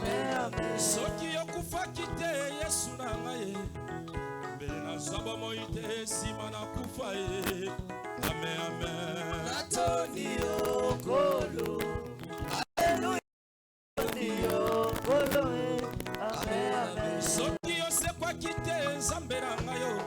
Amen, amen. Soki yokufa kite Yesu na ngai. Mbele na zaba moite sima na kufa ye. Amen, amen. Natoni okolo. Hallelujah. Natoni okolo. Amen, amen. Soki yosekwa kite nzambe na ngai yo.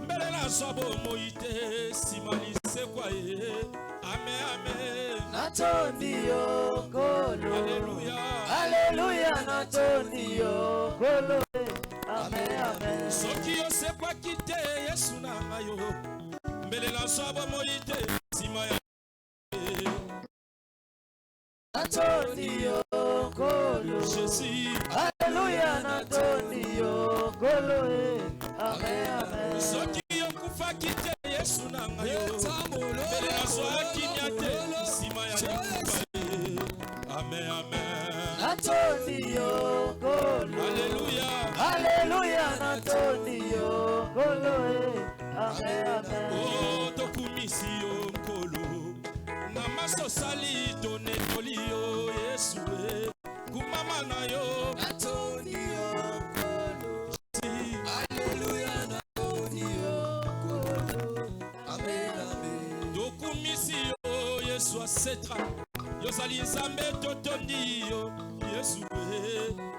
Mbele na zaba moite sima lisekwa ye. Amen, amen. Natoni okolo. Alléluia. Alléluia. Natoni okolo. Amen, amen. Soki yosekwa kite Yesu na ngai yo. Mbele na zaba moite sima ya Natoni okolo. Jésus. Alléluia. Natoni okolo. Amen, amen. Soki yokufa kite Yesu na ngai yo. Mbele na zaba kinyate sima ya kufa ye. Amen, amen. Natoni okolo. Alléluia. Alléluia. Natoni okolo. Amen, amen. Oh, tokumisi yo nkolo. Na maso sali tonetoli yo Yesu. Kumama na yo. Natoni okolo. Alléluia. Natoni okolo. Amen, amen. Tokumisi yo Yesu asetra. Yo sali nzambe totondi yo Yesu.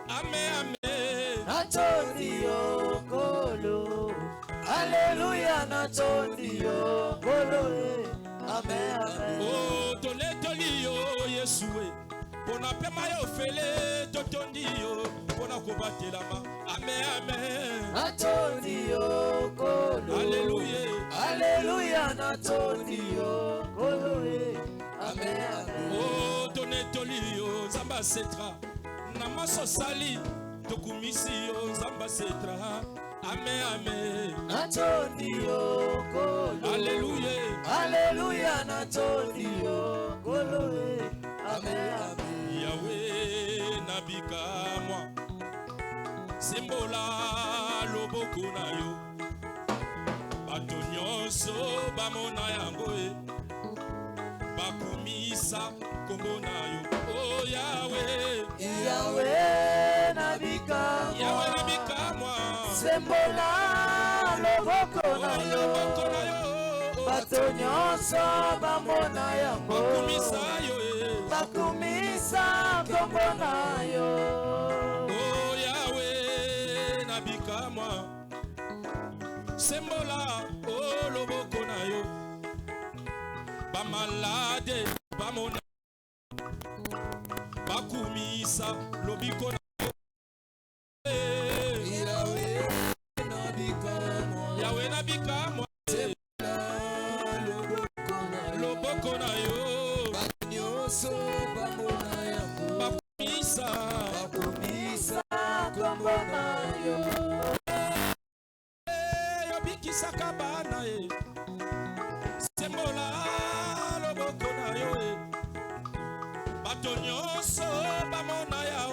Amen, amen. Natoni okolo. Alléluia. Natoni okolo. Amen, amen. Oh, tonetoli yo Yesu. Pona pema yo fele totondi yo. Pona kobatelama. Amen, amen. Natoni okolo. Alléluia. Alléluia. Natoni okolo. Amen, amen. Oh, tonetoli yo nzamba setra. Na maso sali tokumisi yo nzamba setra. Amen, amen. Natoni okolo. Alléluia. Alléluia. Natoni okolo. Amen, amen. Yahweh nabika moi. Sembola loboko na yo. Bato nyonso bamona yango e. Bakumisa kombo na yo. Oh Yahweh. Yahweh nabika. Yahweh nabika moi. Sembola loboko na Oh yo. loboko na yo. Bato nyonso bamona yango. Bakumisa yo e. Bakumisa kombo na yo. Oh Yahweh nabika moi. Sembola oh loboko na yo. Bamalade bamona. Bakumisa lobiko na yo. Yahweh nabika moi. Yahweh nabika moi. Loboko na yo. Bato nyonso bamona yango. Bakumisa. Bakumisa kombo na yo. Yobikisaka bana e. Sembola loboko na yo e. Bato nyonso bamona ya o.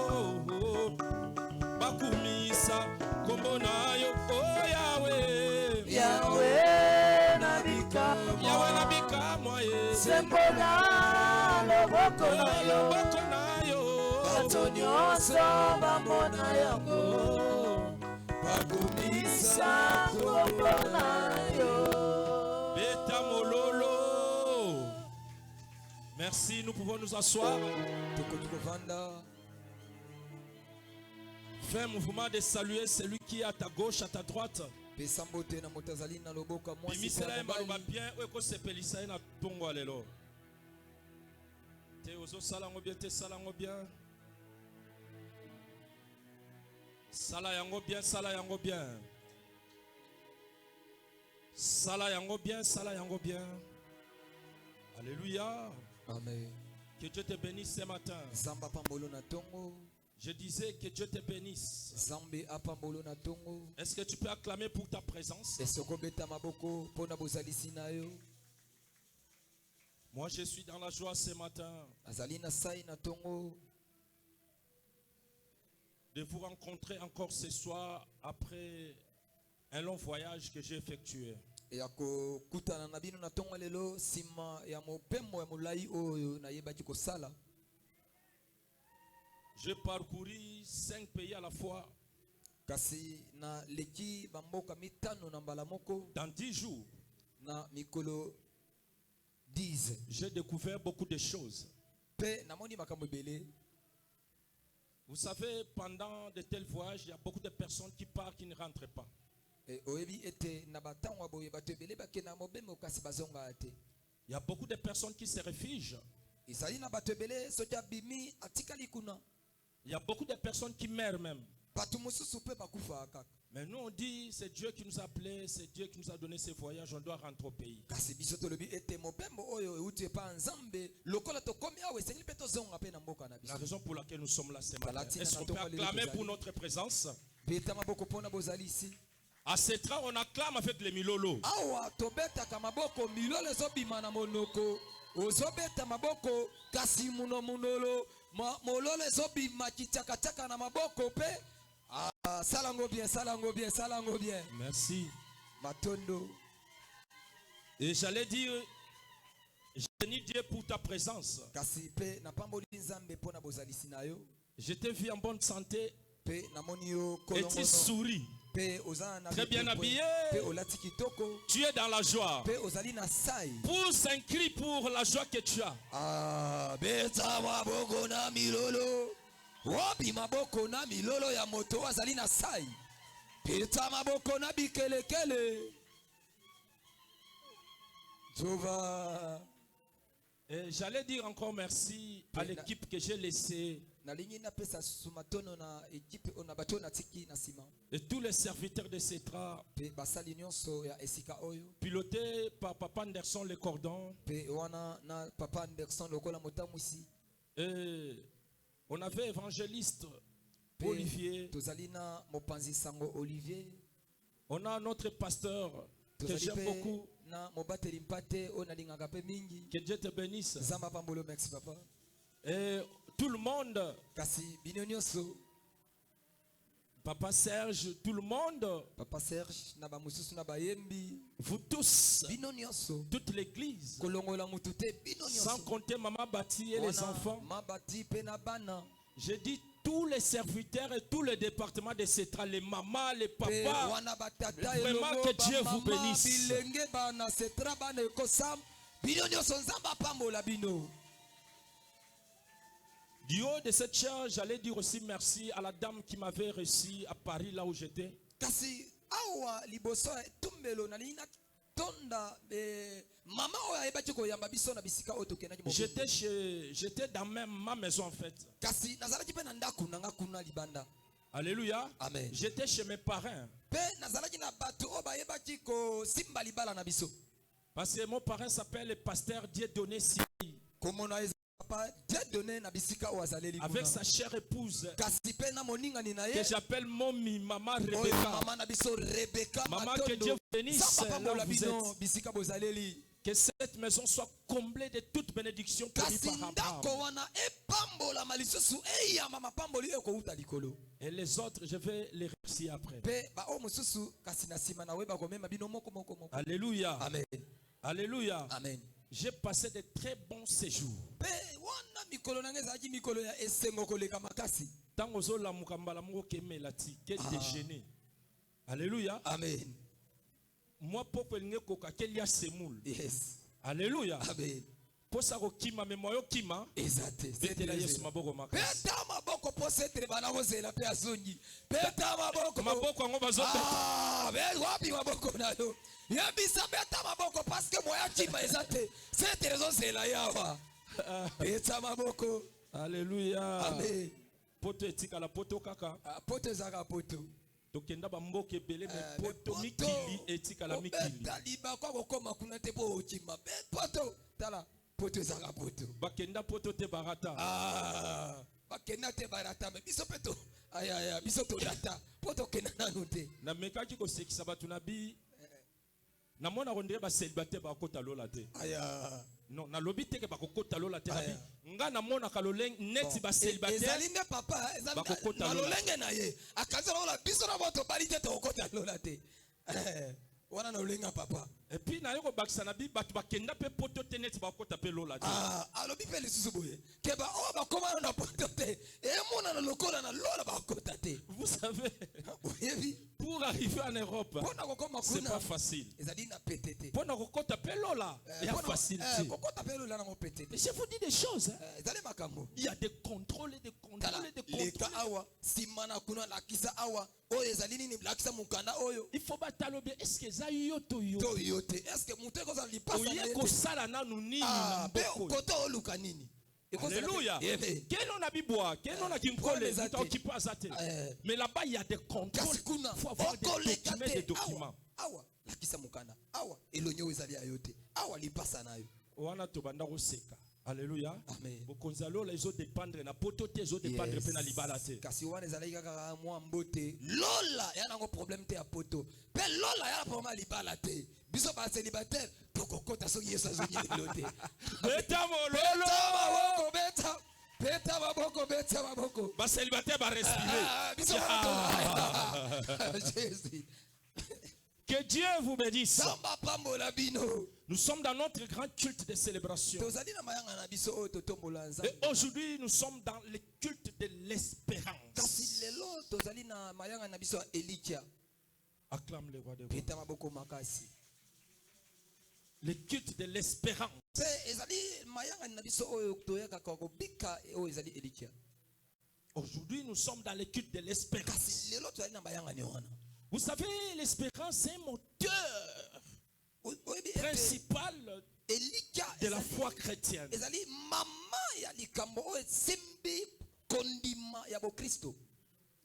Bakumisa kombo na yo. Oh Yahweh. Yahweh nabika moi. Yahweh nabika moi e. Sembola loboko na Oh yo. loboko na yo. Bato nyonso bamona yango. Bakumisa kombo na yo. Beta mololo. Merci, nous pouvons nous asseoir. Fais un mouvement de saluer celui qui est à ta gauche, à ta droite. Bimisela embaloba bien, eko sepelisa na tongo alelo. Te ozo salango bien, te salango bien. Sala yango bien, sala yango bien. Sala yango bien, sala yango bien. Alléluia. Amen. Que Dieu te bénisse ce matin. Je disais que Dieu te bénisse. Est-ce que tu peux acclamer pour ta présence? Moi je suis dans la joie ce matin de vous rencontrer encore ce soir après un long voyage que j'ai effectué. J'ai parcouru 5 pays à la fois. Kasi na leki bamboka mitano na mbala moko. Dans 10 jours, Na mikolo 10. j'ai découvert beaucoup de choses. Pe namoni makambo ebele. Vous savez, pendant de tels voyages, il y a beaucoup de personnes qui partent, qui ne rentrent pas. Oyebi ete na batango boye bato ebele bakena mobembo kasi bazonga ate. Il y a beaucoup de personnes qui se réfugient. Isali na bato ebele soja bimi atikali kuna. Il y a beaucoup de personnes qui meurent même. Bato mususu pe bakufa kaka. Mais nous on dit, c'est Dieu qui nous a appelés, c'est Dieu qui nous a donné ces voyages, on doit rentrer au pays. Kasi biso tolobi ete mobembo oyo euti pa nzambe lokola tokomi awe sengeli pe tozonga pe na mboka na biso. La raison pour laquelle nous sommes là ce matin. Palatina Est-ce qu'on peut acclamer pour notre présence? Beta maboko pona bozali ici. À Cetra, on acclame avec les milolo. Awa tobeta kamaboko milole zobima na monoko. Ozobeta maboko kasi muno munolo molole zobima kichaka na maboko pe. Ah, salango bien, salango bien, salango bien. Merci. Matondo. Et j'allais dire, je bénis Dieu pour ta présence. Kasi pe na pamboli nzambe pona bozali sinayo. Je t'ai vu en bonne santé. Pe na moni yo Et tu souris. Pe ozana Très bien habillé. Pe olati kitoko. Tu es dans la joie. Pe ozali na sai. Pousse un cri pour la joie que tu as. Ah, beta maboko na milolo. Wapi maboko na milolo ya moto azali na sai. Beta maboko na bikelekele. Jova. Et j'allais dire encore merci à l'équipe que j'ai laissée. Et tous les serviteurs de Cetra, pilotés par Papa Anderson le cordon. Et on avait évangéliste Olivier. On a notre pasteur que j'aime beaucoup. Que Dieu te bénisse. Et tout le monde, Papa Serge, tout le monde, vous tous, toute l'église, sans compter Maman Bati et les enfants, j'ai dit tous les serviteurs et tous les départements de Cetra, les mamans, les papas, vraiment que Dieu vous bénisse. Du haut de cette chair, j'allais dire aussi merci à la dame qui m'avait reçu à Paris, là où j'étais. J'étais dans ma maison en fait. Alléluia. Amen. J'étais chez mes parents. Parce que mon parrain s'appelle le pasteur Dieudonné Siri. Avec sa chère épouse que j'appelle Mommy, Maman Rebecca. Maman, que Dieu vous bénisse là où vous êtes. Que cette maison soit comblée de toute bénédiction promise par Abraham. Et les autres, je vais les remercier après. Alléluia. Amen. Alléluia. Amen. J'ai passé de très bons séjours. Déjeuner. Alléluia. Amen. Moi, pour que qu'il y a semoule. Yes. Alléluia. Amen. Pour ça, kima me moyo kima. Exact. C'était la Yesu maboko makasi. Peta maboko po setre bana wozela pe azongi. Peta maboko. Maboko ngo bazota. Ah, be wapi maboko nayo. Yabisa peta maboko parce que moya kima exact. Setre zozela yawa. Peta maboko. Alléluia. Amen. Poto etika la poto kaka. Poto zaka poto. Tokenda ba mboke belé mais poto mikili etika la mikili. Taliba kwa kokoma kuna te po kima. Poto tala. Poto zaka poto. Bakenda poto te barata. Ah, bakenda te barata mais biso peto. Aya biso to data. Poto kena nanu te. Na mekaki ko sekisa batu na bi. Na mona rondire ba célibataire ba kota lola te. Aya. Non, na lobi te ke ba kota lola te na bi. Nga na mona ka loleng neti ba célibataire. Ezalinga papa, ezalinga na lolenge na ye. Akaza lola biso na moto balite to kota lola te. wana na olenga papa. Et puis na yoko bakisa na bi batu bakenda pe poto tenet ba kota pe lola. Alobi pe lisusu boye. Ke ba o ba koma na poto te. E mona na lokola na lola ba kota te. Vous savez, pour arriver en Europe, c'est pas facile. Pour nous kota pe lola, il y a facilité. Mais je vous dis des choses. Il y a des contrôles et des contrôles et des contrôles. Il faut battre bien. Est-ce que ça y est est-ce que mon téléphone n'est pas Alléluia. Quel on a bibois, quel on a qui me passe à terre. Mais là-bas il y a des contrôles. Il faut avoir des documents. Alléluia. Amen. Bokonzalo les autres dépendre na potote les autres dépendre pe na libalate. Kasi wana ezali kaka mwa mbote. Lola yana ngo problème te ya poto. Pe lola yana problème libalate. Biso ba célibataire tokokota soki yeso azonyi lote. Beta mololo. Beta maboko. Ba célibataire ba respirer. Biso Jésus. Que Dieu vous bénisse. Samba pambola bino. Nous sommes dans notre grand culte de célébration. Et aujourd'hui, nous sommes dans le culte de l'espérance. Acclame le roi de roi. Le culte de l'espérance. Aujourd'hui, nous sommes dans le culte de l'espérance. Vous savez, l'espérance, c'est un moteur principal de la foi chrétienne.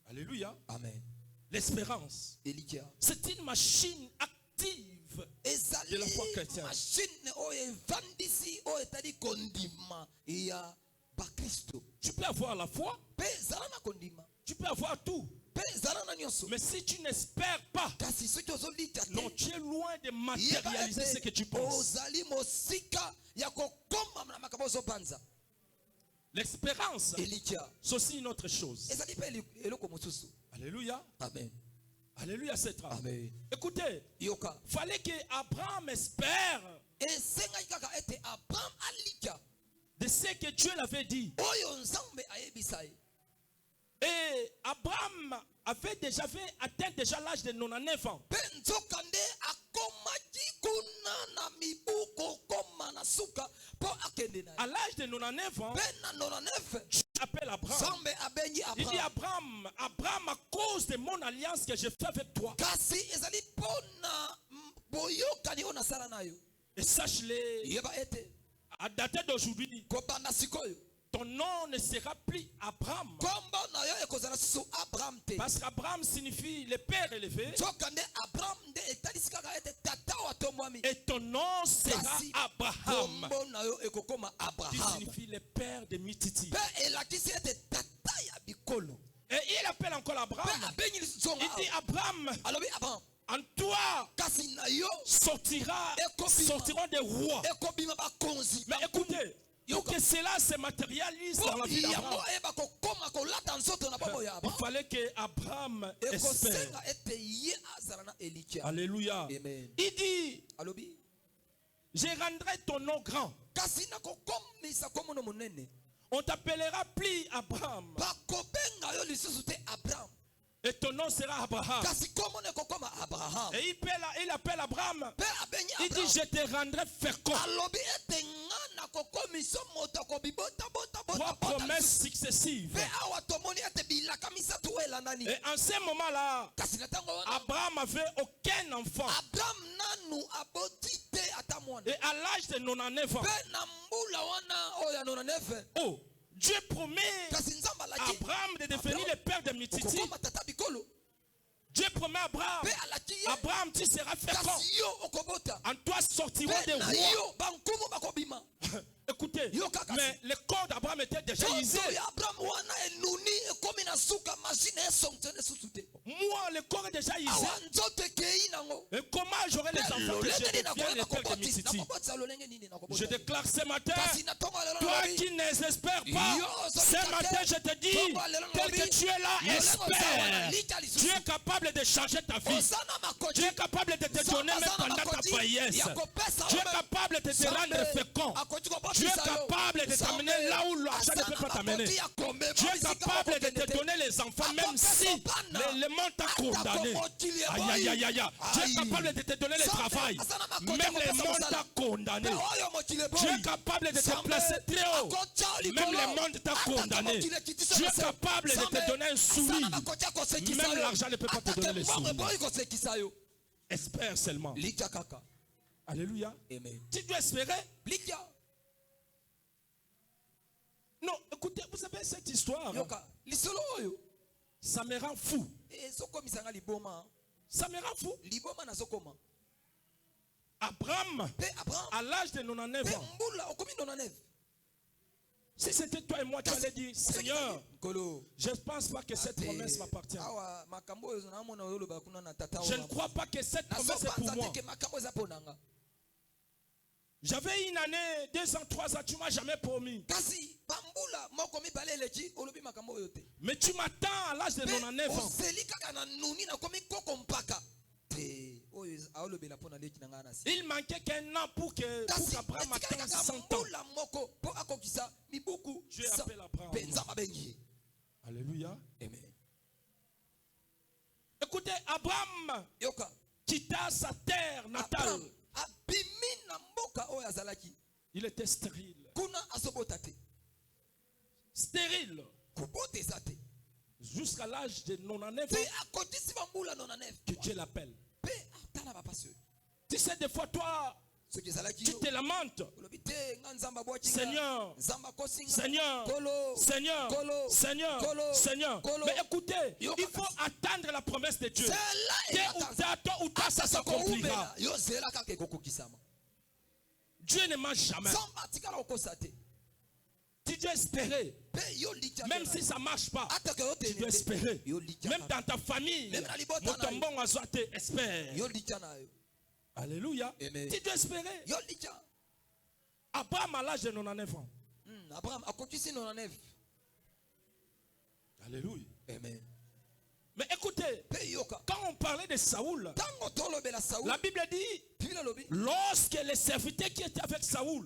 Alléluia. Amen. L'espérance, c'est une machine active de la foi chrétienne. Tu peux avoir la foi, tu peux avoir tout. Mais si tu n'espères pas, non, tu es loin de matérialiser ce que tu penses. L'espérance, c'est aussi une autre chose. Alléluia. Amen. Alléluia, c'est ça. Amen. Écoutez, il fallait que Abraham espère de ce que Dieu l'avait dit. Et Abraham avait déjà atteint déjà l'âge de 99 ans. À l'âge de 99 ans, Dieu appelle Abraham. Il dit Abraham, à cause de mon alliance que j'ai fait avec toi. Et sache-le, à dater d'aujourd'hui, ton nom ne sera plus Abraham. Parce qu'Abraham signifie le père élevé. Et ton nom sera Abraham. Qui signifie le père de Mititi. Et il appelle encore Abraham. Il dit Abraham, en toi sortiront des rois. Mais écoutez, pour que cela se matérialise dans la vie d'Abraham, il fallait que Abraham espère. Alléluia. Amen. Il dit, je rendrai ton nom grand. On t'appellera plus Abraham. Et ton nom sera Abraham. Et il appelle Abraham. Il dit, je te rendrai fécond. Trois promesses successives. Et en ce moment-là, Abraham avait aucun enfant. Et à l'âge de 99 ans, oh, Dieu promet à Abraham de devenir le père de Mititi. Dieu promet à Abraham, Abraham, tu seras fécond. En toi sortiront des rois. Écoutez, mais le corps d'Abraham était déjà usé. Moi, le corps est déjà usé. Et comment j'aurai les enfants que je deviens le père de Mititi? Je déclare ce matin, toi qui n'espères pas, ce matin je te dis, tel que tu es là, espère. Tu es capable de changer ta vie. Tu es capable de te donner même pendant ta vieillesse. Tu es capable de te rendre fécond. Tu es capable de t'amener là où l'argent ne peut pas t'amener. Tu es capable de te donner les enfants même si le monde t'a condamné. Aïe, aïe, aïe, aïe. Tu es capable de te donner le travail. Même le monde t'a condamné. Tu es capable de te placer très haut. Même le monde t'a condamné. Tu es capable de te donner un sourire. Même l'argent ne peut pas te donner le sourire. Espère seulement. Alléluia. Tu dois espérer. Non, écoutez, vous savez cette histoire. Ça me rend fou. Ça me rend fou. Abraham, à l'âge de 99 ans, si c'était toi et moi, tu allais dire, Seigneur, je ne pense pas que cette promesse m'appartient. Je ne crois pas que cette promesse est pour moi. J'avais une année, 2 ans, 3 ans, tu ne m'as jamais promis. Mais tu m'attends à l'âge de 99 ans. Il manquait qu'un an pour qu'Abraham atteigne 100 ans. Dieu appelle Abraham. Alléluia. Amen. Écoutez, Abraham quitta sa terre natale. Il était stérile. Stérile. Jusqu'à l'âge de 99 ans. Que Dieu l'appelle. Tu sais, des fois, toi, tu te lamentes. Seigneur, Seigneur, Seigneur, Seigneur, Seigneur. Mais écoutez, il faut attendre la promesse de Dieu. Tôt ou tard, ça s'accomplira. Dieu ne ment jamais. Tu dois espérer. Même si ça ne marche pas, tu dois espérer. Même dans ta famille, espère. Alléluia. Tu dois espérer. Abraham à l'âge de 99 ans. Alléluia. Amen. Mais écoutez, quand on parlait de Saoul, la Bible dit, lorsque les serviteurs qui étaient avec Saoul,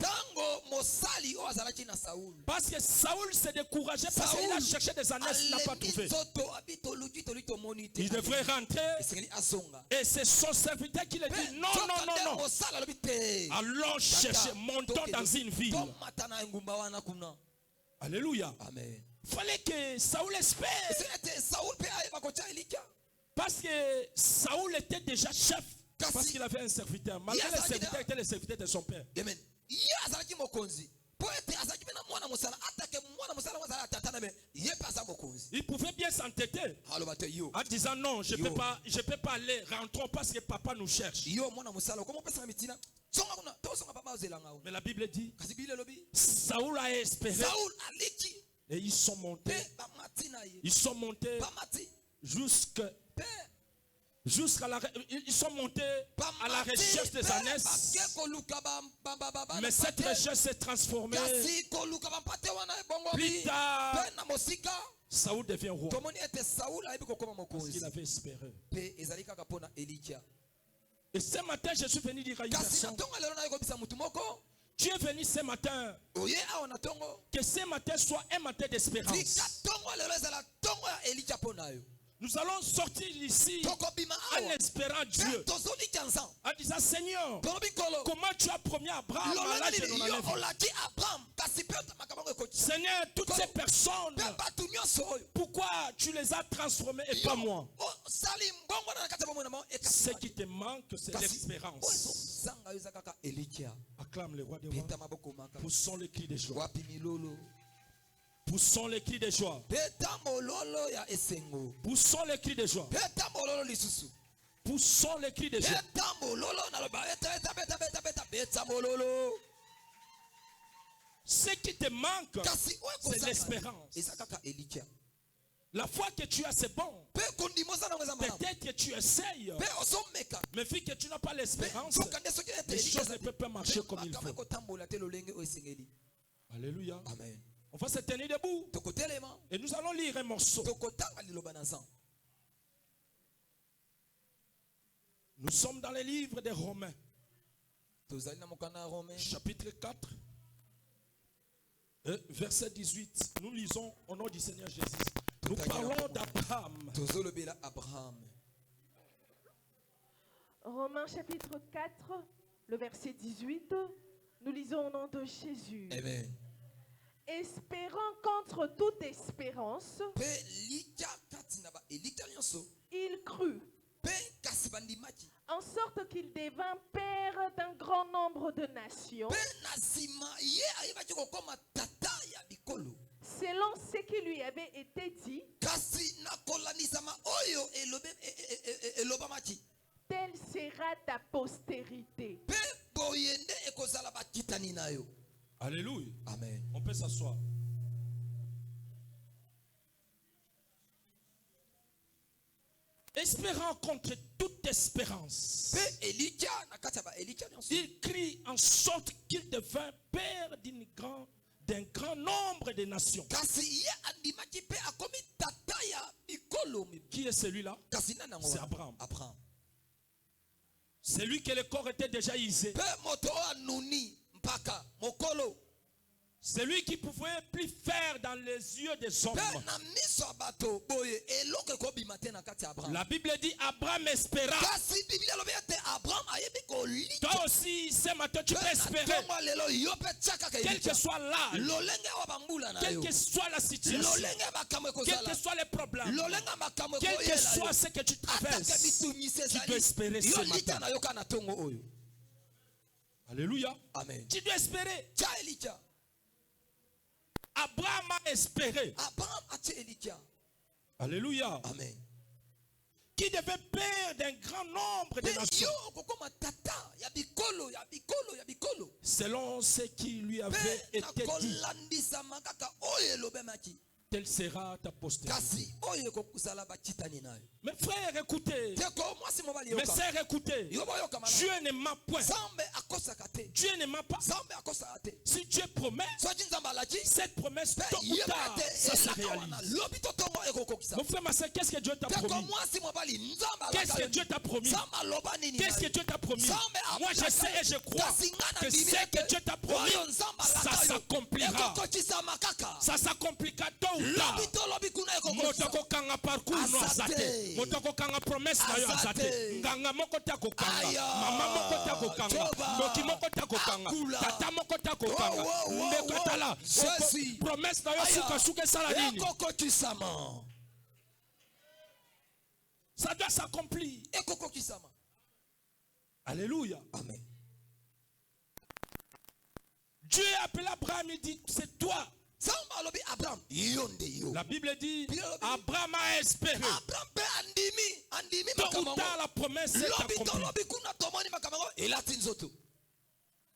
parce que Saoul s'est découragé parce qu'il a cherché des années, il n'a pas trouvé. Il devrait rentrer et c'est son serviteur qui lui dit non, non, non, non. Allons chercher, montons dans une ville. Alléluia. Amen. Il fallait que Saoul espère. Parce que Saoul était déjà chef. Parce qu'il avait un serviteur. Malgré les serviteurs étaient les serviteurs de son père. Il pouvait bien s'entêter en disant non, je ne peux pas aller, rentrons parce que papa nous cherche. Mais la Bible dit, Saoul a espéré. Et ils sont montés jusqu'à la recherche des ânes. Mais cette recherche s'est transformée. Plus tard, Saoul devient roi. Parce qu'il avait espéré. Et ce matin, je suis venu dire à une personne. Tu es venu ce matin. Que ce matin soit un matin d'espérance. Nous allons sortir d'ici en espérant Dieu. En disant Seigneur, comment tu as promis à Abraham à l'âge de 99 ans. Seigneur, toutes ces personnes, pourquoi tu les as transformées et pas moi? Ce qui te manque, c'est l'espérance. Acclame le roi des rois. Poussons les cris de joie. Poussons les cris de joie. Poussons les cris de joie. Poussons les cris de joie. Ce qui te manque, c'est l'espérance. La foi que tu as, c'est bon. Peut-être que tu essayes. Mais vu que tu n'as pas l'espérance, les choses ne peuvent pas marcher comme il faut. Alléluia. Amen. On va se tenir debout. Et nous allons lire un morceau. Nous sommes dans les livres des Romains. Chapitre 4. Verset 18. Nous lisons au nom du Seigneur Jésus. Nous parlons d'Abraham. Romains chapitre 4, le verset 18. Nous lisons au nom de Jésus. Amen. Espérant contre toute espérance, il crut, en sorte qu'il devint père d'un grand nombre de nations, selon ce qui lui avait été dit, telle sera ta postérité. Alléluia. Amen. On peut s'asseoir. Espérant contre toute espérance, il crie en sorte qu'il devint père d'un grand nombre de nations. Qui est celui-là? C'est Abraham. C'est lui que le corps était déjà usé. C'est lui qui pouvait plus faire dans les yeux des hommes. La Bible dit Abraham espéra. Toi aussi, ce matin, tu peux espérer. Quel que soit l'âge, quelle que soit la situation, quel que soit les problèmes, quel que soit ce que tu traverses, tu dois espérer ce matin. Alléluia. Amen. Tu dois espérer. Abraham a espéré. Alléluia. Amen. Qui devait père d'un grand nombre de nations. Selon ce qui lui avait été dit. Telle sera ta postérité. Mes frères, écoutez. Mes sœurs, écoutez. Dieu ne ment point. Dieu ne ment pas. Si Dieu promet, cette promesse, tôt ou tard, ça se réalise. Mon frère, ma sœur, qu'est-ce que Dieu t'a promis? Qu'est-ce que Dieu t'a promis? Qu'est-ce que Dieu t'a promis? Moi, je sais et je crois que ce que Dieu t'a promis, ça s'accomplira. Ça s'accomplira tôt ou tard. Motoko kanga parcours no azate. Motoko kanga promesse na yo azate. Nganga moko tako kanga. Mama moko tako kanga. Moki moko tako kanga. Tata moko tako kanga. Ndekatala. Promesse na yo suka sala nini? Ça doit s'accomplir. Alléluia. Amen. Dieu appelle Abraham et dit, c'est toi. La Bible dit, Abraham a espéré. Tôt ou tard, la promesse est accomplie.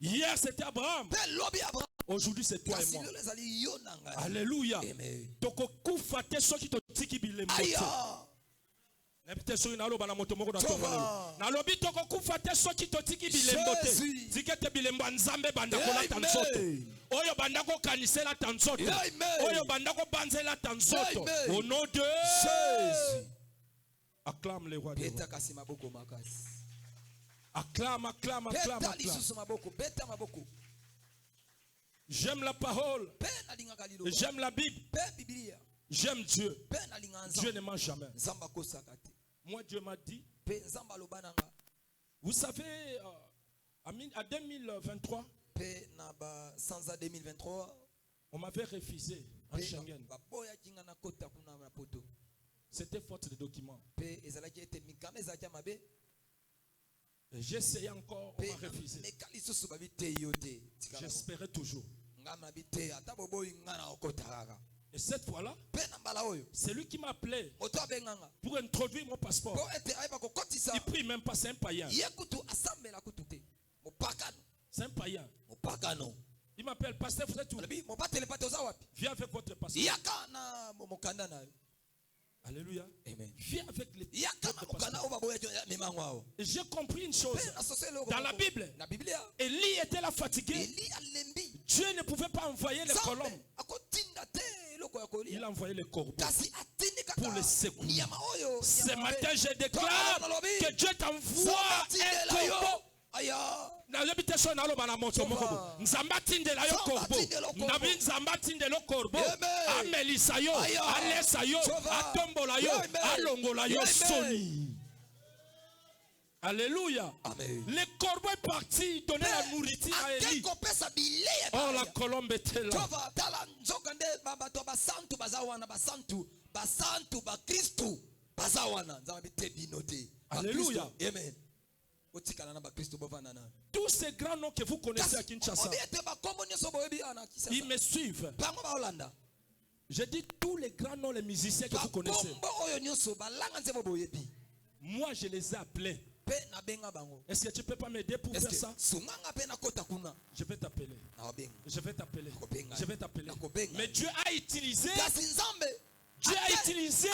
Hier, c'était Abraham. Aujourd'hui, c'est toi et moi. Alléluia. Nalobi toko kufa te soki totiki bilembo te. Zikete bilembo nzambe banda kolata nzoto. Oyo banda ko kanisela tanzoto. Oyo banda ko banzela tanzoto. Au nom de Jésus. Acclame le roi des rois. Acclame, acclame, acclame, acclame. J'aime la parole. J'aime la Bible. J'aime Dieu. Dieu ne ment jamais. Moi, Dieu m'a dit, vous savez, à 2023, on m'avait refusé en Schengen. C'était faute de documents. J'essayais encore, on m'a refusé. J'espérais toujours. Et cette fois-là, c'est lui qui m'a appelé pour introduire mon passeport. Il prie même pas, c'est un païen. C'est un païen. Il m'appelle, pasteur, vous êtes où? Viens avec votre passeport. Alléluia. Amen. Viens avec les Et j'ai compris une chose. Dans la Bible, Élie était là fatigué. Dieu ne pouvait pas envoyer les colombes. Il a envoyé les corbeaux pour les secourir. Ce matin, je déclare que Dieu t'envoie un corbeau. Nayebite so na loba na moto moko nzamba tindela yo korbo nabi nzamba tindela korbo amelisa yo alesa yo atombola yo alongola yo soni. Alléluia. Amen. Le corbeau est parti donner la nourriture à Élie. Oh, la colombe était là. Alléluia. Amen. Tous ces grands noms que vous connaissez à Kinshasa, ils me suivent. Je dis tous les grands noms, les musiciens que vous connaissez. Moi, je les ai appelés. Est-ce que tu ne peux pas m'aider pour faire ça? Je vais t'appeler. Je vais t'appeler. Je vais t'appeler. Mais Dieu a utilisé. Dieu a utilisé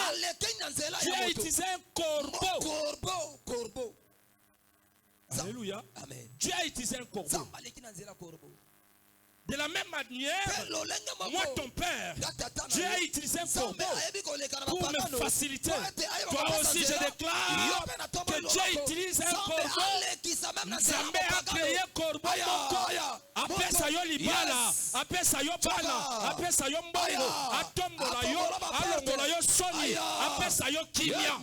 un corbeau. Alléluia. Amen. Dieu a utilisé un corbeau. De la même manière, moi ton père, Dieu a utilisé un corbeau pour me faciliter. Toi aussi je déclare que Dieu utilise un corbeau. Nzambe a créé un corbeau. Apesa yo libala, apesa yo bana, apesa yo mbongo, atombola yo, alongola yo soni, apesa yo kimia.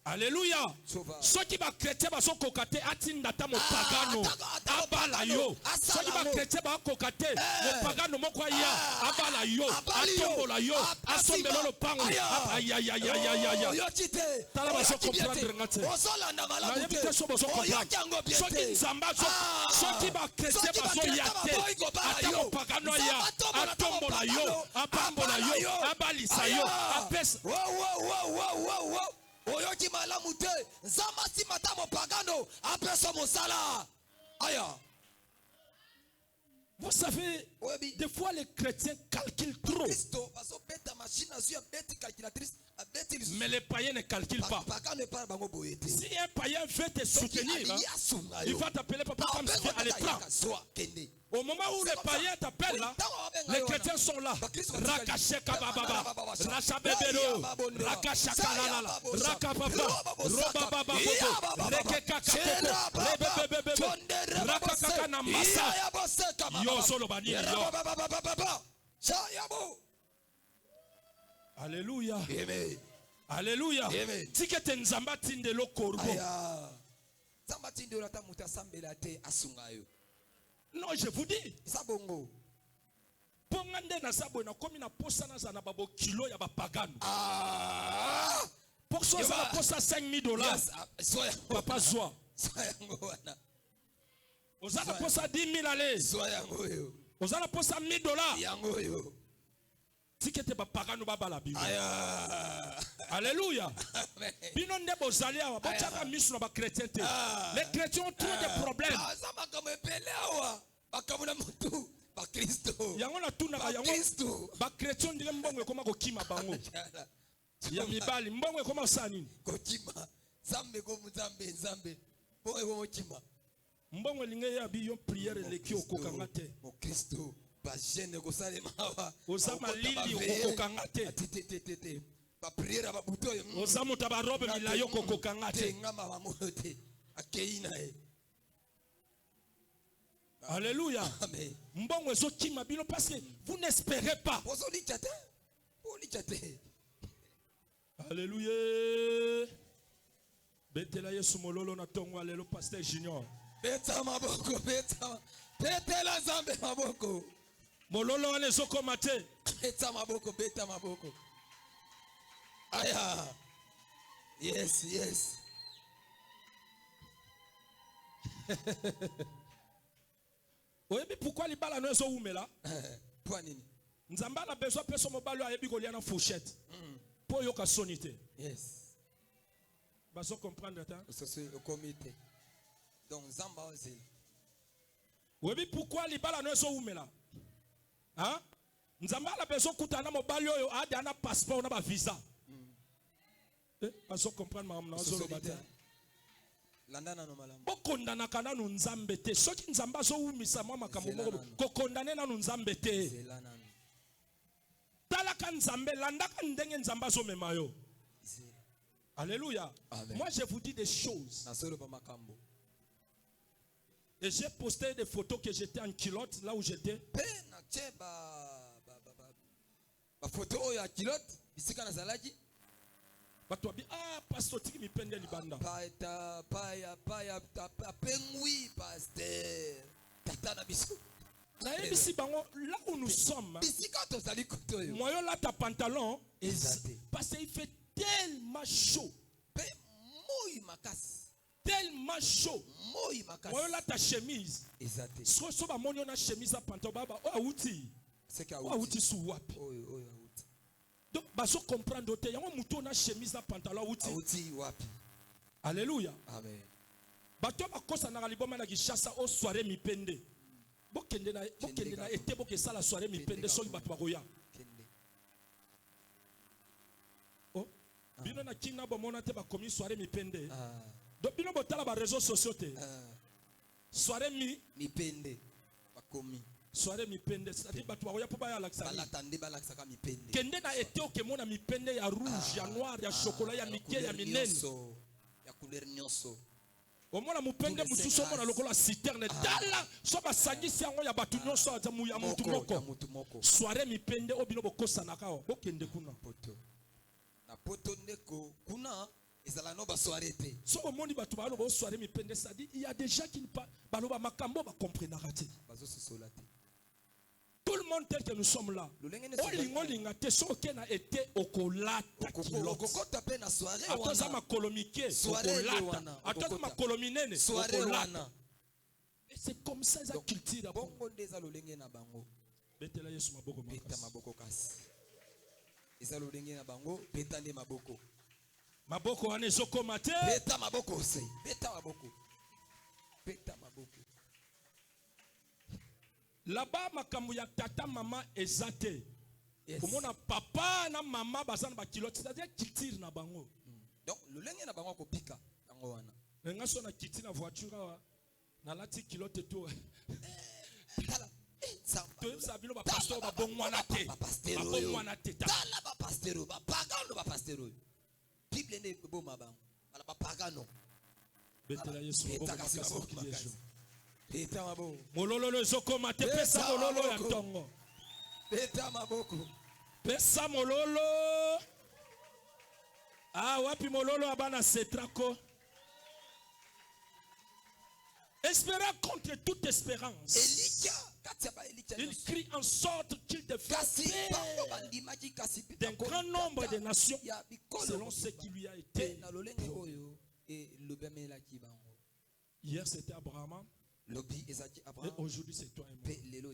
Alléluia. Ceux qui va chrétien va kokate atinda ta mopagano abala yo. Ceux qui va chrétien va kokate mopagano moko ya abala yo atombola yo asombelo lo pango aïe aïe aïe aïe aïe aïe. Tala va se comprendre ngate. Na yebite so boso comprendre. Ceux qui nzamba ceux qui va chrétien va so yate ata mopagano ya atombola yo abambola yo abalisa yo apesa. Oyoki malamu te nzamba si matamo pagano apeso mosala aya. Vous savez, des fois les chrétiens calculent trop. Mais les païens ne calculent pas. Si un païen veut te soutenir, il va t'appeler papa comme si à l'état. Au moment où les païens t'appellent là, les chrétiens sont là. Rakasheka bababa, Rashabebelo, Rakashaka lalala, Rakababa, Robababa, Rekekaka, Rebebebebe, Rakakaka namasa. Yo solo bani yo. Alléluia. Amen. Alléluia. Amen. Tikete nzamba tinde lo korbo. Nzamba tinde lo ta muta sambela te asungayo. Non, je vous dis. Sabongo. Pongande na sabo na komi na posa na za na babo kilo ya bapagano. Pour ça ça posa $5,000. Papa Zoa. Ozana posa 10,000 allez. Ozana posa $1,000. Tikete bapagano babala bibi. Alléluia. Bino ndebo zali awa bachaka misu na ba chrétien te. Les chrétiens ont trop de problèmes. Yango na tuna ka yango ba chrétien ndile mbongo koma ko kima bango. Ya mibali mbongo koma sani. Ko kima. Zambe ko muzambe nzambe. Mbongo ko kima. Mbongo linge ya bi yo prière leki okokanga te. Mo Kristo ba jeune ko salema wa. Osama lili okokanga te. Ba prière ba butoyo. Osama taba robe milayo okokanga te. Ngama ba mote. Akeina e. Alléluia. Amen. Mbongo ezo kima bino parce que vous n'espérez pas. Alléluia. Betela Yesu mololo na tongo alelo pasteur Junior. Beta maboko beta. Betela zambe maboko. Mololo ane soko mate. Beta maboko. Aya. Yes, yes. Oyebi pourquoi libala no ezo umela? Pour nini? Nzamba na besoin peso mobalo ayebi kolia na fourchette. Po yoka sonité. Yes. Baso comprendre ta? C'est au comité. Donc Nzamba aussi. Oyebi pourquoi libala no ezo umela? Hein? Nzamba na besoin kutana mobalo yo ade na passeport na ba visa. Azo comprendre maman azo lobate. Landana no malamu. Bokondana kana nu nzambe te. Soki nzamba zo umisa mwa makambo moko ko kondane na nu nzambe te. Talaka nzambe landaka ndenge nzamba zo memayo. Alléluia. Moi je vous dis des choses. Et j'ai posté des photos que j'étais en culotte là où j'étais. Photo ya culotte bisika na zalaki. Bato abi pasteur tiki mipende libanda. Pa pengui pasteur. Tata na biso. Na ebisi bango là où nous sommes. Bisika to zali koto yo. Moyo là ta pantalon parce qu'il fait tellement chaud. Pe moi makasi. Tellement chaud. Moi makasi. Moyo là ta chemise. Exacté. So ba monyo na chemise à pantalon baba o outi. C'est ka outi sou wapi. Donc, baso comprendre te yango muto na chemise na pantalon outi wapi. Alléluia. Amen. Bato bakosa na liboma na Kinshasa au soirée mipende. Bokende na été boke ça la soirée mipende so bato bakoya. Oh. Bino na kinga bomona te ba komi soirée mipende. Donc bino botala ba réseaux sociaux te. Soirée mipende ba komi. Soirée mipende, c'est-à-dire bato bakoya po ba ya laksa. Balatande balaksa mipende. Kende na été o kemona mipende ya rouge, ya noir, ya chocolat, ya mike, ya minene. Ya couleur nyonso. Omona mupende mutuso mona lokola citerne dala so basangisi yango ya batu nyonso aza mu ya mutu moko. Soirée mipende obino bokosa na kao bokende kuna poto. Na poto ndeko kuna ezala no ba soirée te. So omoni batu ba lo soirée mipende ça dit il y a des gens qui ne pas baloba makambo ba comprendre raté. Bazo sosola te. Tout le monde tel que nous sommes là. Olinga te soke na été okolata kilot. Okokota pe na soirée wana. Atoza makolomike okolata. Atoza makolominene okolata. Et c'est comme ça za culture. Bongo ndeza lolenge na bango. Betela Yesu maboko makasi. Beta maboko kasi. Eza lolenge na bango, beta nde maboko. Maboko wana ezokoma te. Beta maboko ose. Beta maboko. Beta maboko. Là-bas, makambo ya tata mama ezate. Komona papa na mama bazana ba kilote, c'est-à-dire culture na bango. Donc le lenge na bango ko pika yango wana. Nga so na kiti na voiture wa na lati kilote to. Tala. To sabilo ba pasteur ba bongwana te. Ba bongwana te. Tala ba pasteur ba pagano ba pasteur. Bible ne bo mabango. Bala ba pagano. Betela Yesu bo makasi. Beta maboko. Mololo ezokoma te pesa mololo ya tongo. Beta maboko. Pesa mololo. Wapi mololo abana setrako. Espérant contre toute espérance. Il crie en sorte qu'il devait d'un grand nombre de nations selon ce qui lui a été. Hier c'était Abraham. Et aujourd'hui c'est toi et moi.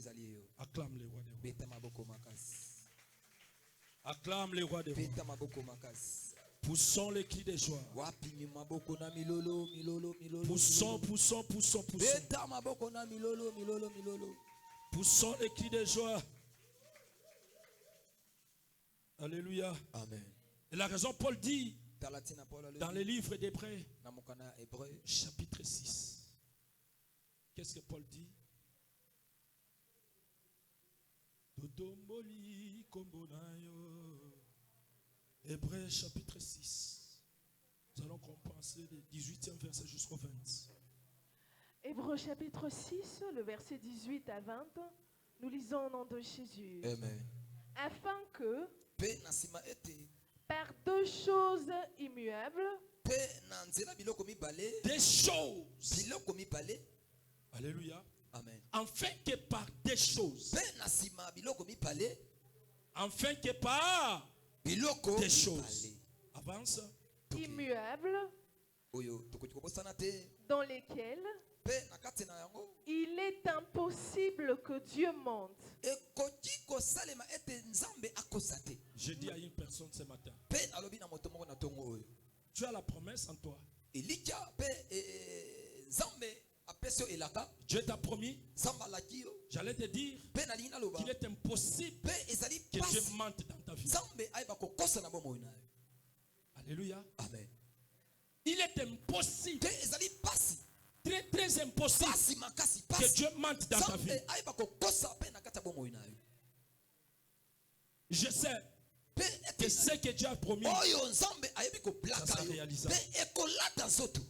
Acclame les rois des rois. Acclame les rois des rois. Poussons les cris de joie. Poussons. Poussons les cris de joie. Alléluia. Amen. Et la raison, Paul dit dans le livre d'Hébreux, chapitre 6. Qu'est-ce que Paul dit? Hébreux chapitre 6. Nous allons compenser le 18e verset jusqu'au 20. Hébreux chapitre 6, le verset 18 à 20. Nous lisons au nom de Jésus. Amen. Afin que, par deux choses immuables, des choses. Alléluia. Amen. Afin que par des choses. Afin que par des choses. Avance. Immuables. Dans lesquelles il est impossible que Dieu monte. Je dis à une personne ce matin. Tu as la promesse en toi. Dieu t'a promis. J'allais te dire qu'il est impossible que Dieu mente dans ta vie. Alléluia. Amen. Il est impossible, Te ezali pasi. très très impossible, Pasi makasi que pasi. Dieu mente dans ta vie. Nzambe ayeba kokosa pe na kati ya bomoi na yo. Je sais Pe que ce que Dieu a promis, oyo nzambe ayebi ça koblaka sera yo. réalisable. Pe ekolata nzoto.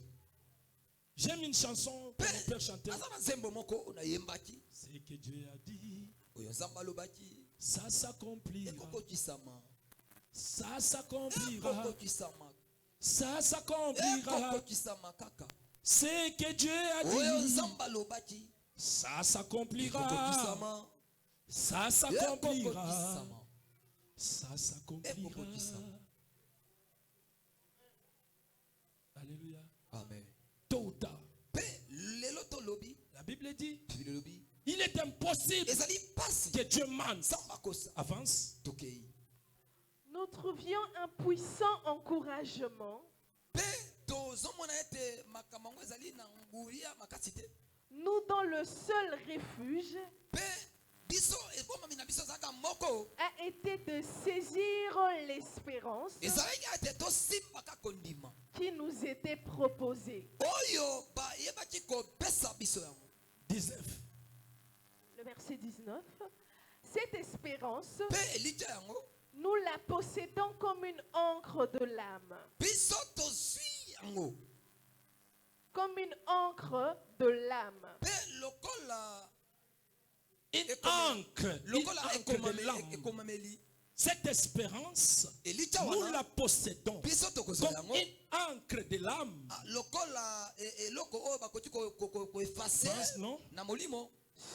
J'aime une chanson que mon père chantait. Aza na nzembo moko onayembaki. Ce que Dieu a dit, Oyo nzambe alobaki. ça s'accomplira. Ekokokisama. Ça s'accomplira. Ekokokisama. Ça s'accomplira. Ekokokisama kaka. Ce que Dieu a Oyo dit, nzambe alobaki. ça s'accomplira. Ekokokisama. Ça s'accomplira. Ekokokisama. Ça s'accomplira. Ekokokisama. Alléluia. Amen. Tôt ou tard, Pe lelo to lobi. la Bible dit, Bible lobi. il est impossible Ezali pasi. que Dieu mente. Nzambe akosa. Avance. Tokei. Nous trouvions un puissant encouragement. Pe tozomona ete makambo yango ezali na nguya makasi te. Nous dans le seul refuge Pe biso ebomami na biso ezalaka moko. a été de saisir l'espérance Ezalaki ete tosimbaka kondima. qui nous était proposée. Oyo bayebaki kopesa biso yango. 19. Le verset 19. Cette espérance, Pe elija yango. nous la possédons comme une encre de l'âme. Biso tozwi yango. Comme une encre de l'âme. Pe lokola. Une encre. Une Lokola encre de l'âme. ekomameli. Cette espérance, Elija nous wana. la possédons Biso tokozwa comme yango. une encre de l'âme. Lokola eloko oyo bakoti koefase Non? na molimo.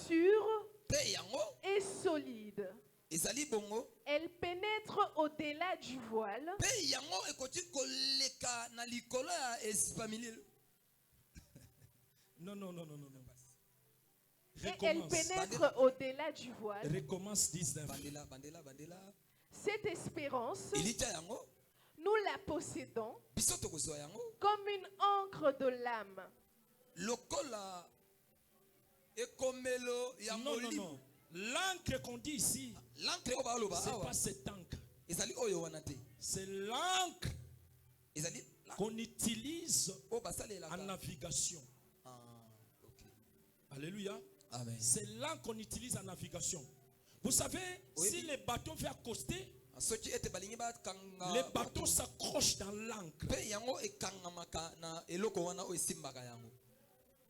Sûre Pe yango. et solide. Ezali bongo. Elle pénètre au-delà du voile Pe yango ekoti koleka na likolo ya esipamililo. Non, non, non, non, non. non. et elle Recommence. pénètre au-delà du voile. Recommence 19. Bandela. Cette espérance, Elija yango. nous la possédons Biso tokozwa yango. comme une encre de l'âme. Lokola ekomelo ya Non, non, molimo. non. L'encre qu'on dit ici, L'encre oyo baloba c'est awa. pas cette encre. Ezali oyo wana te. C'est l'encre Ezali qu'on utilise oyo basalelaka. en navigation. Ah, ok. Alléluia. Amen. C'est l'encre qu'on utilise en navigation. Vous savez, Oui. si les bateaux viennent accoster, Soki ete balingi bakanga. les bateaux s'accrochent dans l'encre. Pe yango ekangamaka na eloko wana oyo esimbaka yango.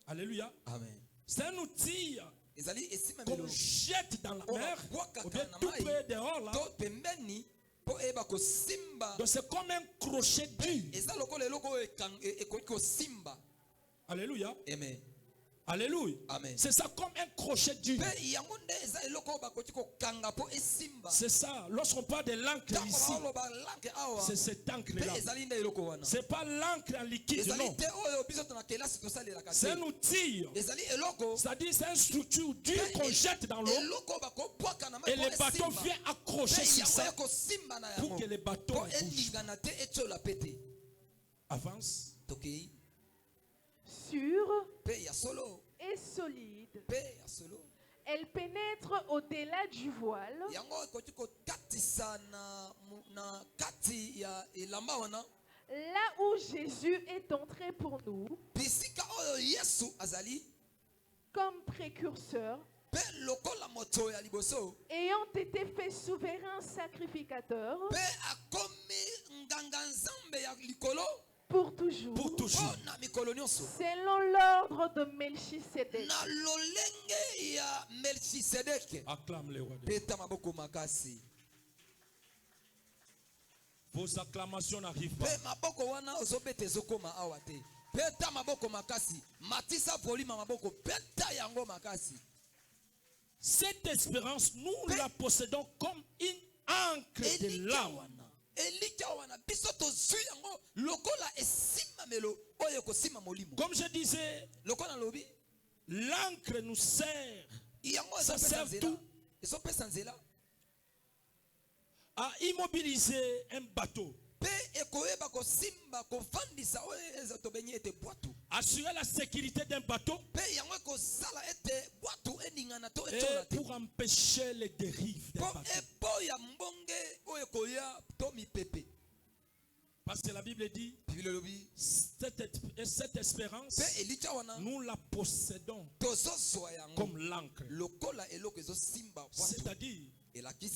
Alléluia. Amen. C'est un outil Ezali qu'on esimamelo. jette dans la On mer, bwaka ou bien na tout mai. près dehors là. To pembeni po eba kosimba. Donc c'est comme un crochet dur. Eza lokola eloko oyo ekoki kosimba. Alléluia. Amen. Alléluia. Amen. C'est ça comme un crochet dur. Pe yango nde eza eloko oyo bakoti kokanga po esimba. C'est ça. Lorsqu'on parle de l'encre Ntango ici, baoloba lanke awa. c'est cette Pe encre-là. ezali nde eloko wana. C'est pas l'encre en liquide, Ezali non. te oyo biso tona kelasi tosalelaka C'est un te. outil. Ezali eloko. C'est-à-dire c'est une structure dure qu'on jette dans l'eau Eloko oyo bakobwaka na mai et po les bateaux esimba. viennent accrocher Pe sur yango ça ekosimba na pour yango. que les bateaux Po bougent. eningana te etiola pete. Avance. Tokei. Sûre Pe ya solo. et solide. Pe ya solo. Elle pénètre au-delà du voile Yango ekoki kokatisa na kati ya elamba wana. là où Jésus est entré pour nous Bisika oyo Yesu azali. comme précurseur, Pe lokola moto ya liboso. ayant été fait souverain sacrificateur Pe akomi nganga nzambe ya likolo. pour toujours, Pour toujours. Oh, na mikolo nyonso. selon l'ordre de Melchisédek. Na lolenge ya Melchisedek. Acclame le roi de Dieu. Peta maboko makasi. Vos acclamations n'arrivent Pe pas. maboko wana ozobeta ezokoma awa te. Peta maboko makasi. Matisa volume maboko. Peta yango makasi. Cette espérance, nous la possédons comme une encre de Elija l'âme. wana. Elija wana. Biso tozwi yango. Lokola esimamelo. Oyo kosima molimo. Comme je disais, Lokola lobi. l'encre nous sert Yango Ça ezopesa sert nzela. tout. Ezopesa nzela. à immobiliser un bateau, Pe ekoyeba kosimba kofandisa oyo eza tobengi ete bwatu. assurer la sécurité d'un bateau Pe yango ekosala ete bwatu eningana to et etola te. pour empêcher les dérives d'un Po bateau. eboya mbonge oyo ekoya to mipepe. Parce que la Bible dit, cette espérance, nous la possédons comme l'encre. C'est-à-dire,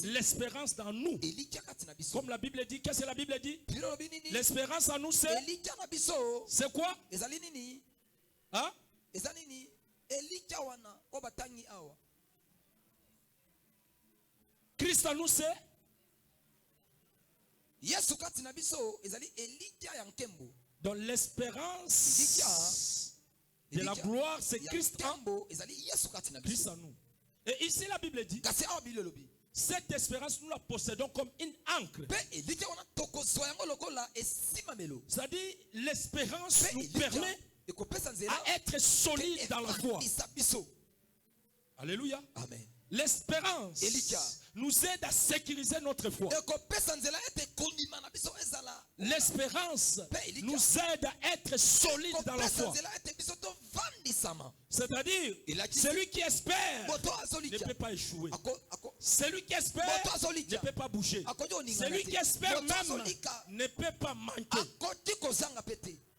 l'espérance dans nous. Comme la Bible dit, qu'est-ce que la Bible dit? L'espérance en nous, c'est quoi? Hein? Christ en nous, c'est dans l'espérance de la gloire, c'est Christ en nous. Et ici la Bible dit, cette espérance nous la possédons comme une ancre. C'est-à-dire l'espérance nous permet à être solide dans la foi. Alléluia. Amen. L'espérance nous aide à sécuriser notre foi. L'espérance nous aide à être solide dans la foi. C'est-à-dire, celui qui espère ne peut pas échouer. Celui qui espère ne peut pas bouger. Celui qui espère même ne peut pas manquer.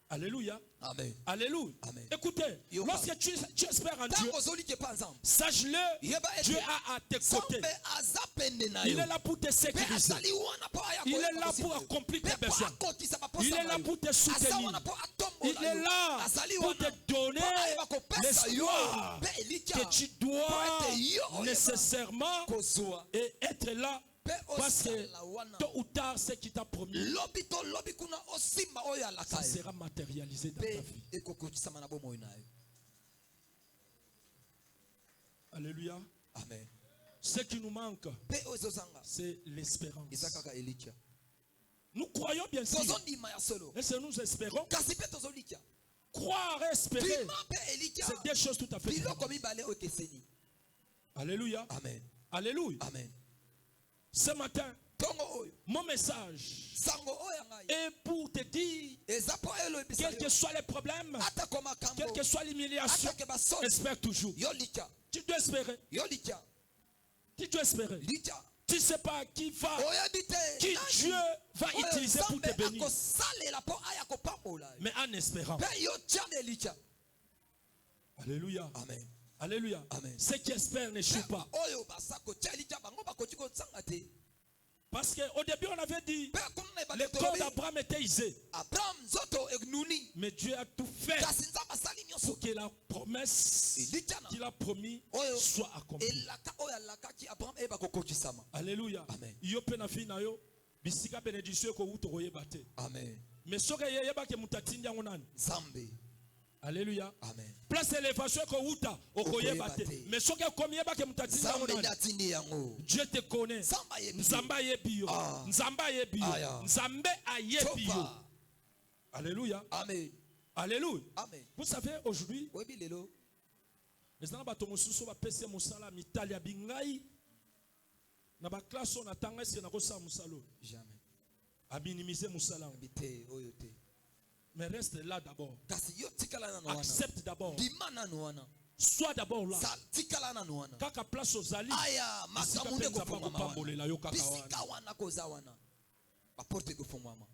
Alléluia. Amen. Alléluia. Amen. Écoutez, lorsque tu espères en Dieu, sache-le, Dieu a à tes côtés. Il est là pour te sécuriser. Il est là pour accomplir tes besoins. Il est là pour te soutenir. Il est là pour te donner l'espoir que tu dois nécessairement être là. Parce que tôt ou tard, ce qui t'a promis, ça sera matérialisé dans ta vie. Alléluia. Amen. Ce qui nous manque, c'est l'espérance. Nous croyons bien sûr. Et si nous espérons, croire et espérer, c'est deux choses tout à fait différentes. Alléluia. Amen. Alléluia. Amen. Ce matin, mon message est pour te dire, quels que soient les problèmes, quelle que soit l'humiliation, espère toujours. Tu dois espérer. Tu dois espérer. Tu ne sais pas qui Dieu va utiliser pour te bénir. Mais en espérant. Alléluia. Amen. Alléluia. Amen. Ceux qui espèrent n'échouent pas. Parce qu'au début, on avait dit le corps d'Abraham était isé. Mais Dieu a tout fait pour que la promesse qu'il a promis soit accomplie. Alléluia. Amen. Amen. Mais ce que Alléluia. Amen. Place élévation que Outa okoyebate. Mais ce que comme yeba ke mutatinda Dieu te connaît. Nzamba yebio. Nzamba yebio. Nzambe ayebio. Alléluia. Amen. Alléluia. Amen. Vous savez aujourd'hui, les gens bato mosusu ba pese musala mitalia bingai na ba classe on atanga si na ko sa musalo. Jamais. A minimiser musala. Mais reste là d'abord. Accepte d'abord. Sois d'abord là. Kaka place aux alliés.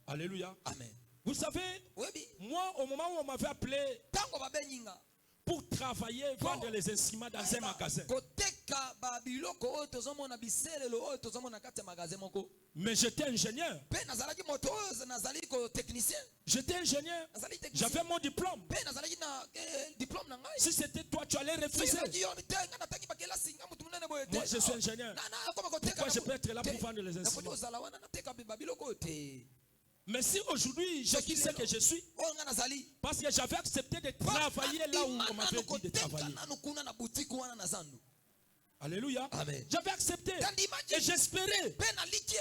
Alléluia. Amen. Vous savez, moi au moment où on m'avait appelé pour travailler, vendre les instruments dans un magasin. Mais j'étais ingénieur. J'étais ingénieur. J'avais mon diplôme. Si c'était toi, tu allais refuser. Moi, je suis ingénieur. Pourquoi je peux être là pour vendre les instruments? Mais si aujourd'hui, je suis ce que je suis, parce que j'avais accepté de travailler là où on m'avait dit de travailler. Alléluia. Amen. J'avais accepté. Et j'espérais.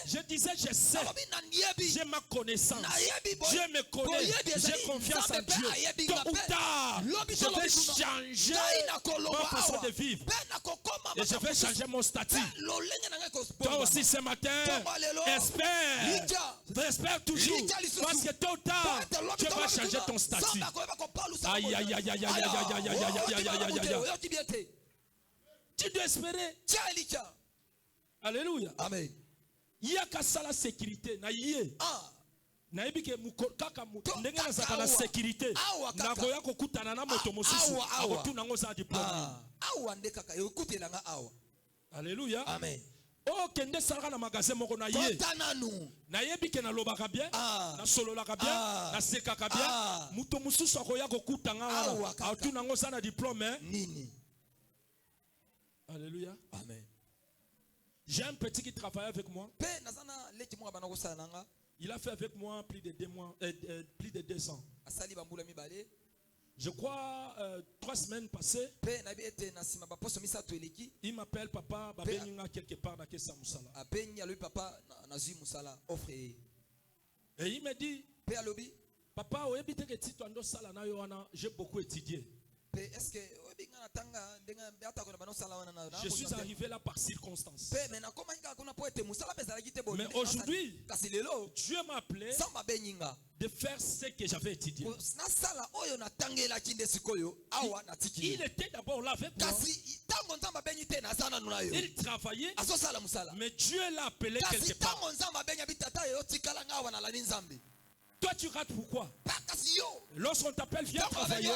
Je disais, je sais. J'ai ma connaissance. Dieu me connaît. J'ai confiance en Dieu. Tôt ou tard, je vais changer ma façon de vivre. Et je vais changer mon statut. Toi aussi ce matin, espère. Espère toujours. Parce que tôt ou tard, tu vas changer ton statut. Aïe, aïe, aïe, aïe, aïe, aïe, aïe, aïe, aïe, aïe, aïe. Tu dois espérer. Alléluia. Amen. Il y a qu'à ça la sécurité. nayebi ke kaka ndenge nazaka na sécurité nakoya kokutana na moto mosusu akotuna ngo za diplôme awa nde kaka yokutelanga awa. Alléluia. Amen. Oh kende salaka na magasin moko na ye nayebi ke nalobaka bien nasololaka bien nasekaka bien moto mosusu akoya kokutanga wana akotuna ngo za na diplôme nini. Alléluia. Amen. J'ai un petit qui travaille avec moi. Il a fait avec moi plus de 2 mois, plus de 2 ans. Je crois 3 semaines passées. Il m'appelle papa, babeninga quelque part dans Kessa Musala. Et il me dit, papa, j'ai beaucoup étudié. Je suis arrivé là par circonstance. Mais aujourd'hui, Dieu m'a appelé de faire ce que j'avais étudié. Il était d'abord là avec moi. Il travaillait, mais Dieu l'a appelé quelque part. Toi tu rates pourquoi? Lorsqu'on t'appelle viens travailler,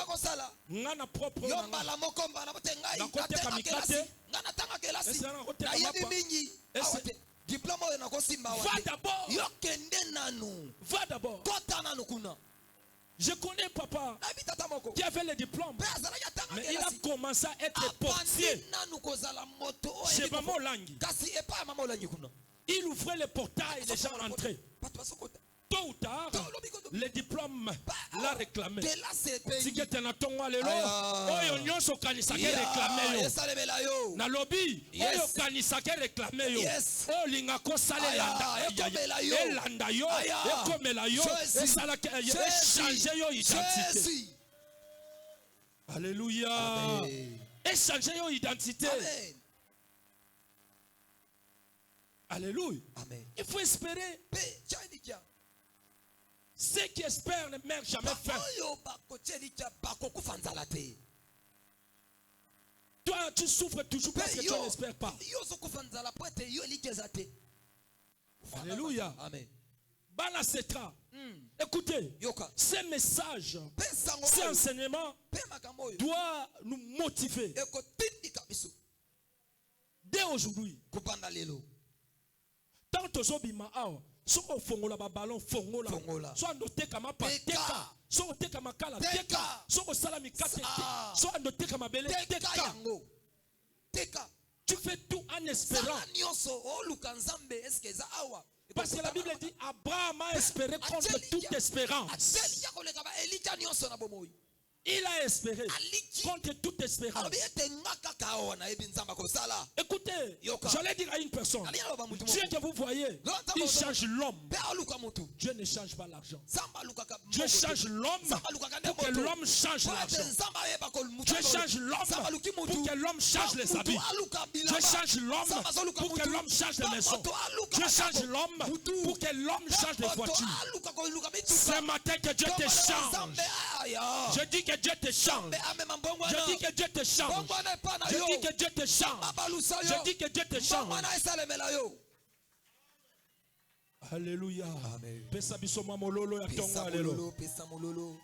on a propre va d'abord. Je connais papa qui avait le diplôme, mais il a commencé à être portier chez Maman Langi. Il ouvrait le portail et les gens entraient. Tôt ou tard, le diplôme l'a réclamé. Si quelqu'un a ton allélo, oyo nyonso kanisake réclamé yo. Na lobby, oyo kanisake réclamé yo. O linga ko sale elanda yo, ekomela yo, esala échanger yo identité. Alléluia. Échanger yo identité. Alléluia. Il faut espérer. Ceux qui espèrent ne meurent jamais faim. Toi, tu souffres toujours parce que tu n'espères pas. Alléluia. Balasetra. Écoutez, ces messages, ces enseignements doivent nous motiver. Dès aujourd'hui, tant que Zobima soko fongola ba ballon fongola so andote kama pateka so te kama kala teka soko salami kateka so andote kama bele teka tu fais tout en espérant parce que la Bible dit Abraham a espéré contre toute espérance. Il a espéré contre toute espérance. Écoutez, j'allais dire à une personne, Dieu que vous voyez, il change l'homme. Dieu ne change pas l'argent. Dieu change l'homme pour que l'homme change l'argent. Dieu change l'homme pour que l'homme change les habits. Dieu change l'homme pour que l'homme change les maisons. Dieu change l'homme pour que l'homme change les voitures. Ce matin que Dieu te change. Je dis que Dieu te change. Je dis que Dieu te change. Je dis que Dieu te change. Je dis que Dieu te change. Alléluia. Pesa bisoma mololo ya tongo alelo. Pesa mololo.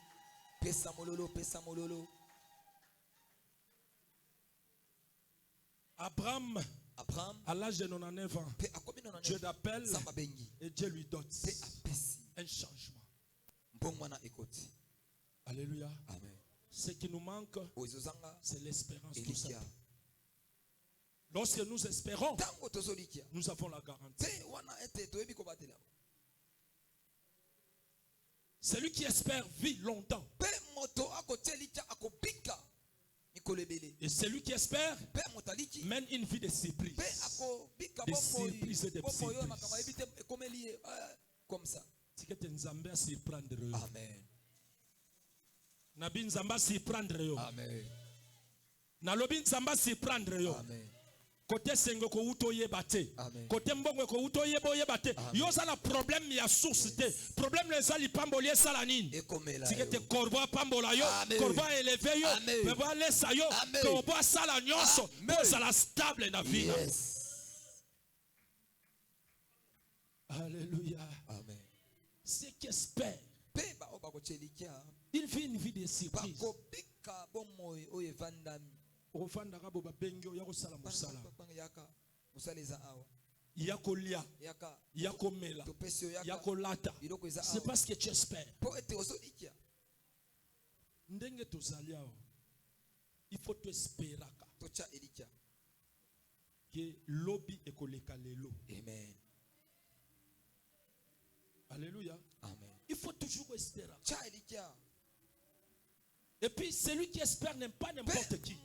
Pesa mololo. Pesa mololo. Abraham, à l'âge de 99 ans, Dieu l'appelle et Dieu lui donne un changement. Alléluia. Amen. Ce qui nous manque, c'est l'espérance tout simple. Lorsque nous espérons, nous avons la garantie. Celui qui espère vit longtemps. Et celui qui espère mène une vie de surprise. Des surprises et des surprises. Amen. Nabi nzamba si prendre yo. Amen. Nalobi nzamba si prendre yo. Amen. Côté sengo ko uto yebate. Amen. Côté mbongo ko uto yebate. Yo ça la problème ya source te. Problème les sali pambolier salanine. Tikete korba pambola yo, korba élevé yo, korba lesa yo, korba sala nyonso, pour ça la stable na vie. Yes. Alléluia. Amen. ceux qui espèrent, il vit une vie de surprise. Yakolia, Yakomela, Yakolata. C'est parce que tu espères. Ndenge tozalia, il faut te espérer que lobby est koleka lelo. Amen. Alléluia. Amen. Il faut toujours espérer. Et puis celui qui espère n'aime pas n'importe qui.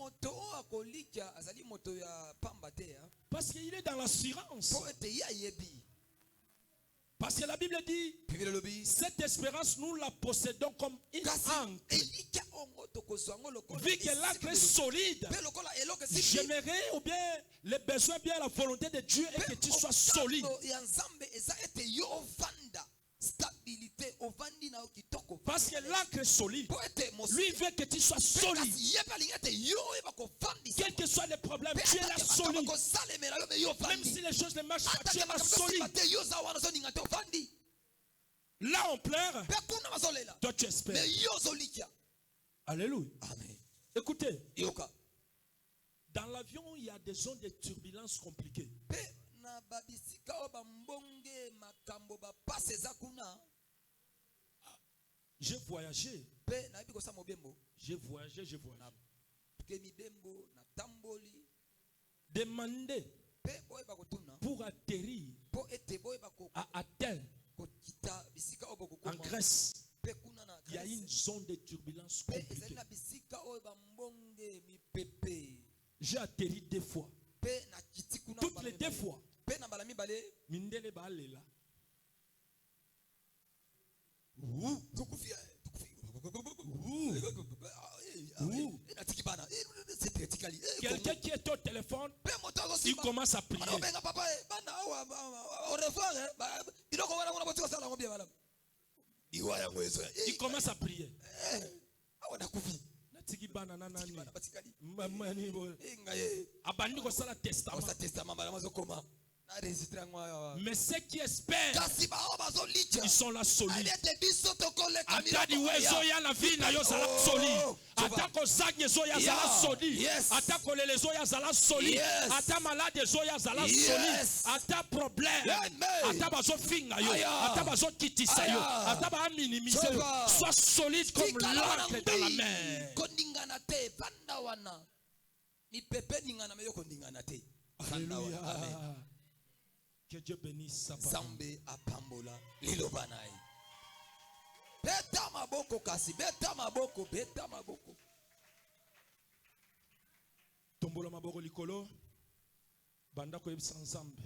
Parce qu'il est dans l'assurance. Parce que la Bible dit, cette espérance nous la possédons comme une ancre. Vu que l'ancre est solide, j'aimerais ou bien les besoins, bien la volonté de Dieu est que tu sois solide. Parce que l'ancre est solide. Lui veut que tu sois solide. Quels que soient les problèmes, tu es là solide. Même si les choses ne marchent pas, tu es là solide. Là on pleure, toi tu espères. Alléluia. Amen. Écoutez, dans l'avion, il y a des zones de turbulences compliquées. J'ai voyagé. Demandez pour atterrir à Athènes, en Grèce. Il y a une zone de turbulence compliquée. J'ai atterri 2 fois. Toutes les 2 fois. Mindele ba lela. Quelqu'un qui est au téléphone, il commence à prier. Il commence à prier. Mais ceux qui espèrent, ils sont là solides. Atadi wezo ya la vie na yo sala solide. Atako zagne zo ya sala solide. Atako lele zo ya sala solide. Ata malade zo ya sala solide. Ata problème. Ata bazo finga yo. Ata bazo kitisa yo. Ata ba minimiser. Sois solide comme l'ancre dans la mer. Kondingana te panda wana. Ni pepe ningana meyo kondingana te. Alléluia. Que Dieu bénisse sa parole. Zambe apambola lilobanai. Beta maboko kasi, beta maboko, beta maboko. Tombola maboko likolo. Banda ko yebisa Nzambe.